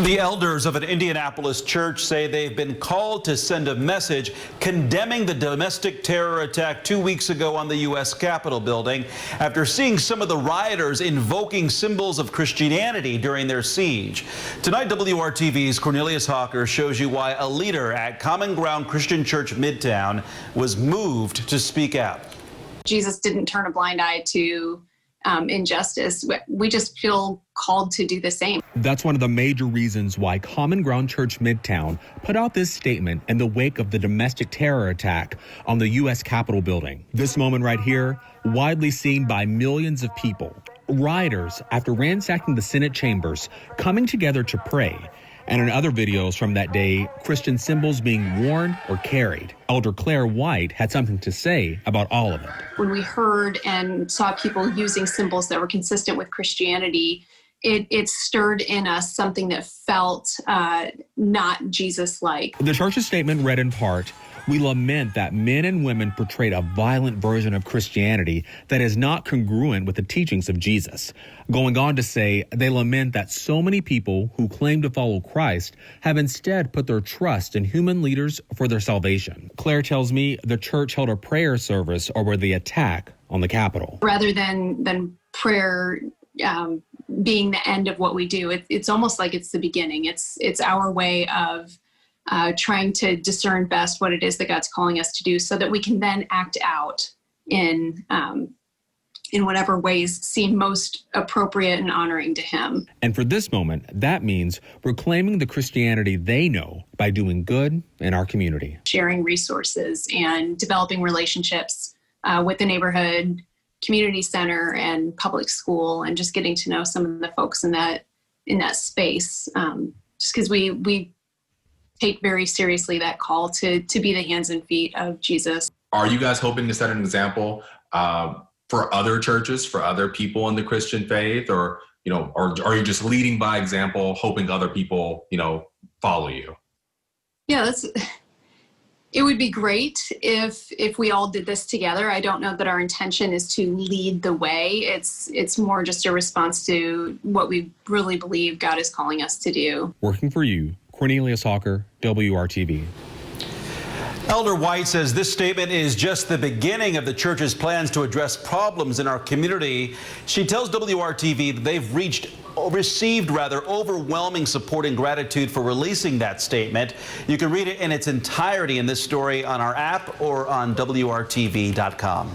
The elders of an Indianapolis church say they've been called to send a message condemning the domestic terror attack 2 weeks ago on the U.S. Capitol building after seeing some of the rioters invoking symbols of Christianity during their siege. Tonight, WRTV's Cornelius Hawker shows you why a leader at Common Ground Christian Church Midtown was moved to speak out. Jesus didn't turn a blind eye to injustice. We just feel called to do the same. That's one of the major reasons why Common Ground Church Midtown put out this statement in the wake of the domestic terror attack on the U.S. Capitol building. This moment right here, widely seen by millions of people. Rioters, after ransacking the Senate chambers, coming together to pray. And in other videos from that day, Christian symbols being worn or carried. Elder Claire White had something to say about all of it. When we heard and saw people using symbols that were consistent with Christianity, it stirred in us something that felt not Jesus-like. The church's statement read in part, "We lament that men and women portrayed a violent version of Christianity that is not congruent with the teachings of Jesus." Going on to say they lament that so many people who claim to follow Christ have instead put their trust in human leaders for their salvation. Claire tells me the church held a prayer service over the attack on the Capitol. Rather than prayer being the end of what we do, it's almost like it's the beginning. It's our way of trying to discern best what it is that God's calling us to do so that we can then act out in whatever ways seem most appropriate and honoring to Him. And for this moment, that means proclaiming the Christianity they know by doing good in our community. Sharing resources and developing relationships with the neighborhood, community center, and public school, and just getting to know some of the folks in that space. Just because we take very seriously that call to be the hands and feet of Jesus. Are you guys hoping to set an example for other churches, for other people in the Christian faith, or are you just leading by example, hoping other people, follow you? Yeah, it would be great if we all did this together. I don't know that our intention is to lead the way. It's more just a response to what we really believe God is calling us to do. Working for you, Cornelius Hawker, WRTV. Elder White says this statement is just the beginning of the church's plans to address problems in our community. She tells WRTV that they've received overwhelming support and gratitude for releasing that statement. You can read it in its entirety in this story on our app or on WRTV.com.